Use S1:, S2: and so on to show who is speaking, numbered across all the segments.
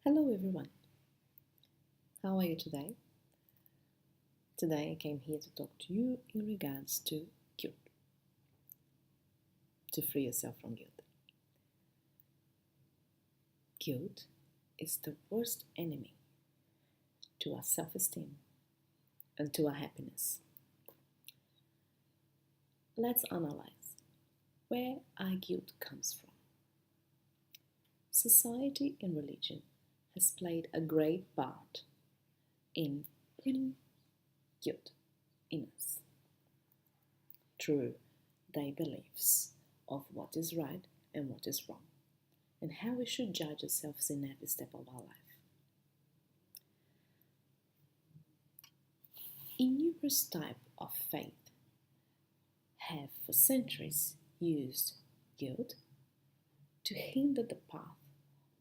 S1: Hello everyone, how are you today? Today I came here to talk to you in regards to guilt, to free yourself from guilt. Guilt is the worst enemy to our self-esteem and to our happiness. Let's analyze where our guilt comes from. Society and religion has played a great part in putting guilt in us through their beliefs of what is right and what is wrong, and how we should judge ourselves in every step of our life. Numerous types of faith have for centuries used guilt to hinder the path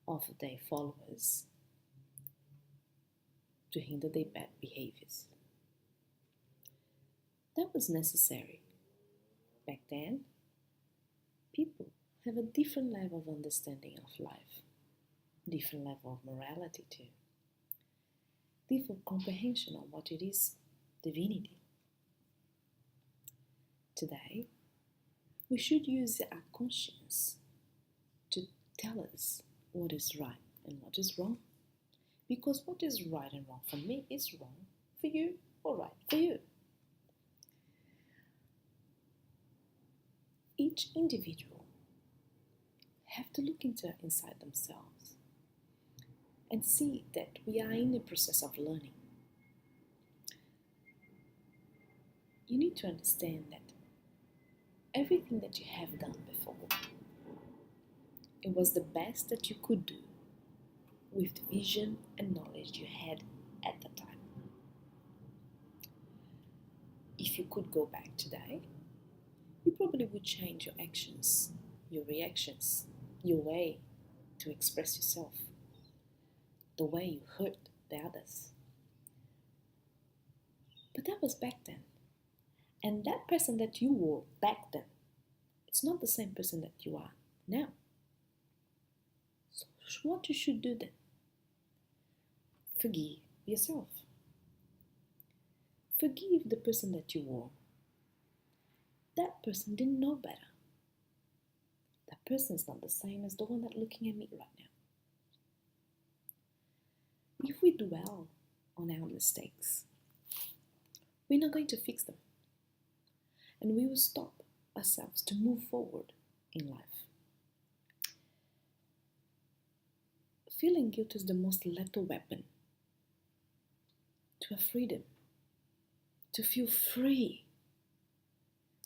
S1: of their followers, to hinder their bad behaviors. That was necessary. Back then, people have a different level of understanding of life, different level of morality too, different comprehension of what it is, divinity. Today, we should use our conscience to tell us what is right and what is wrong. Because what is right and wrong for me is wrong for you or right for you. Each individual have to look inside themselves and see that we are in the process of learning. You need to understand that everything that you have done before, it was the best that you could do with the vision and knowledge you had at the time. If you could go back today, you probably would change your actions, your reactions, your way to express yourself, the way you hurt the others. But that was back then. And that person that you were back then, it's not the same person that you are now. So what you should do then? Forgive yourself. Forgive the person that you were. That person didn't know better. That person is not the same as the one that's looking at me right now. If we dwell on our mistakes, we're not going to fix them. And we will stop ourselves to move forward in life. Feeling guilt is the most lethal weapon to have freedom, to feel free,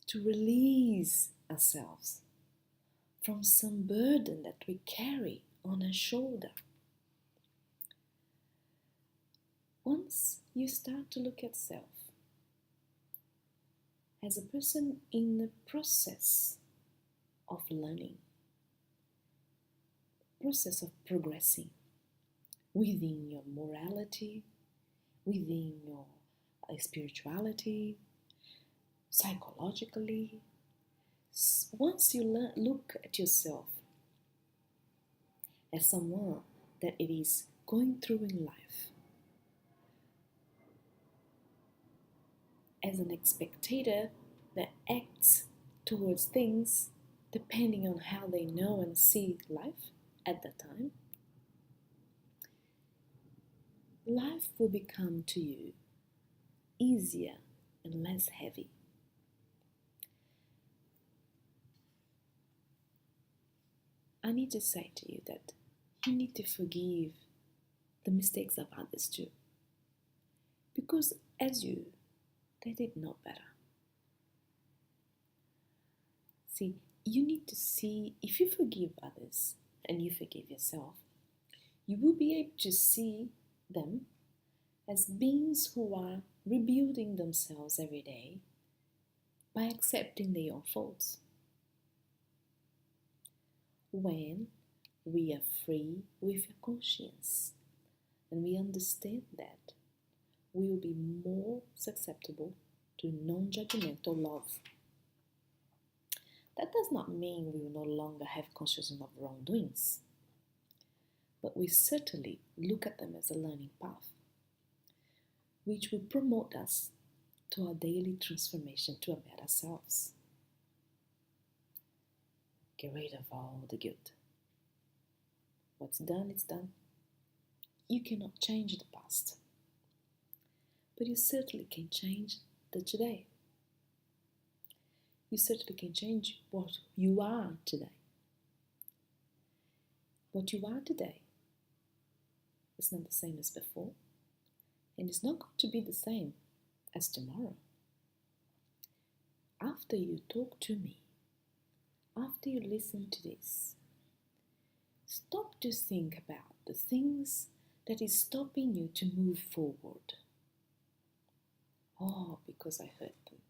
S1: to release ourselves from some burden that we carry on our shoulder. Once you start to look at self as a person in the process of learning, process of progressing within your morality, within your spirituality, psychologically. Once you look at yourself as someone that it is going through in life, as an spectator that acts towards things depending on how they know and see life at that time, life will become to you easier and less heavy. I need to say to you that you need to forgive the mistakes of others too. Because as you, they did know better. See, you need to see, if you forgive others and you forgive yourself, you will be able to see them as beings who are rebuilding themselves every day by accepting their own faults. When we are free with a conscience and we understand that, we will be more susceptible to non-judgmental love. That does not mean we will no longer have consciousness of wrongdoings. but we certainly look at them as a learning path, which will promote us to our daily transformation to a better selves. Get rid of all the guilt. What's done is done. You cannot change the past, but you certainly can change the today. You certainly can change what you are today. What you are today is not the same as before, and it's not going to be the same as tomorrow. After you talk to me, after you listen to this, stop to think about the things that is stopping you to move forward. Oh, because I hurt them.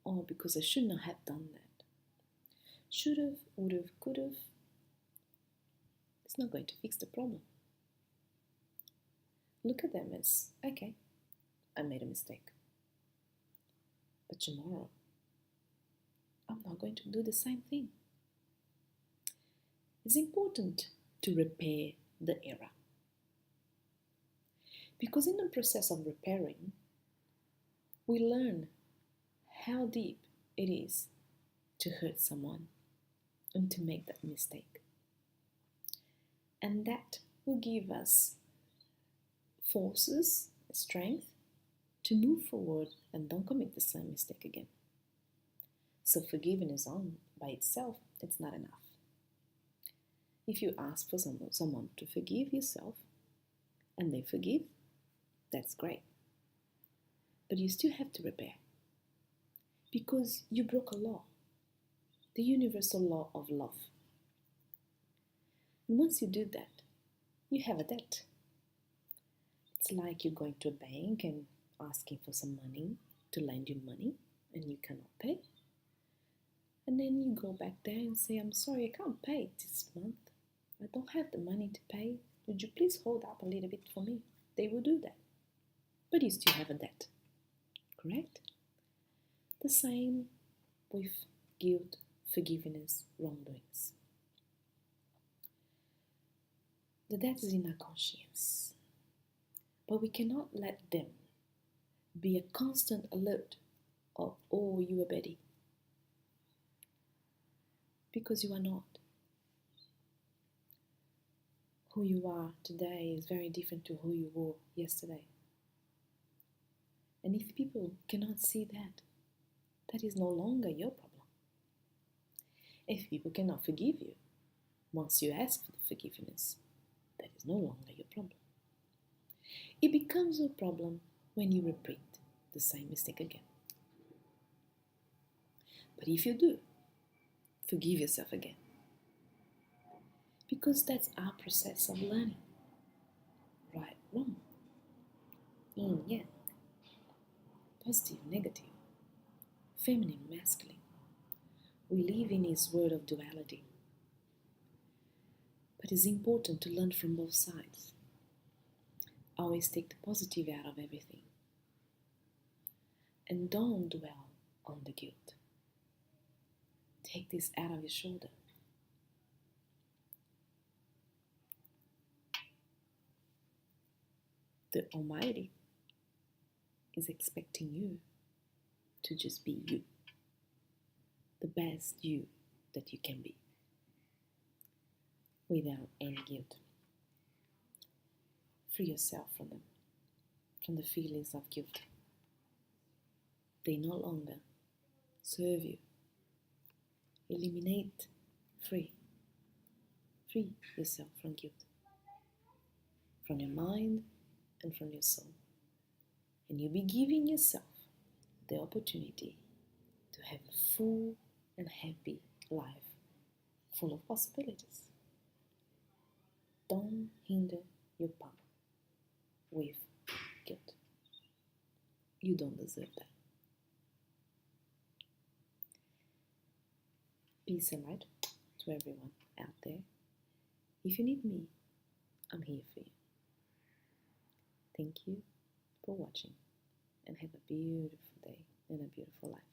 S1: Oh, because I should not have done that. Should have, would have, could have. It's not going to fix the problem. Look at them as, okay, I made a mistake. But tomorrow, I'm not going to do the same thing. It's important to repair the error. Because in the process of repairing, we learn how deep it is to hurt someone and to make that mistake. And that will give us forces, strength to move forward and don't commit the same mistake again. So forgiveness on by itself, it's not enough. If you ask for someone to forgive yourself and they forgive, that's great. But you still have to repair because you broke a law, the universal law of love. And once you do that, you have a debt. It's like you're going to a bank and asking for some money to lend you money and you cannot pay. And then you go back there and say, I'm sorry, I can't pay this month. I don't have the money to pay. Would you please hold up a little bit for me? They will do that. But you still have a debt. Correct? The same with guilt, forgiveness, wrongdoings. The debt is in our conscience. But we cannot let them be a constant alert of, oh, you are Betty. Because you are not. Who you are today is very different to who you were yesterday. And if people cannot see that, that is no longer your problem. If people cannot forgive you once you ask for the forgiveness, that is no longer your problem. It becomes your problem when you repeat the same mistake again. But if you do, forgive yourself again. Because that's our process of learning. Right, wrong, yin, yang, positive, negative, feminine, masculine. We live in his world of duality. But it's important to learn from both sides. Always take the positive out of everything. And don't dwell on the guilt. Take this out of your shoulder. The Almighty is expecting you to just be you. The best you that you can be. Without any guilt. Free yourself from them. From the feelings of guilt. They no longer serve you. Eliminate. Free. Free yourself from guilt. From your mind and from your soul. And you'll be giving yourself the opportunity to have a full and happy life full of possibilities. Don't hinder your path with guilt. You don't deserve that. Peace and light to everyone out there. If you need me, I'm here for you. Thank you for watching and have a beautiful day and a beautiful life.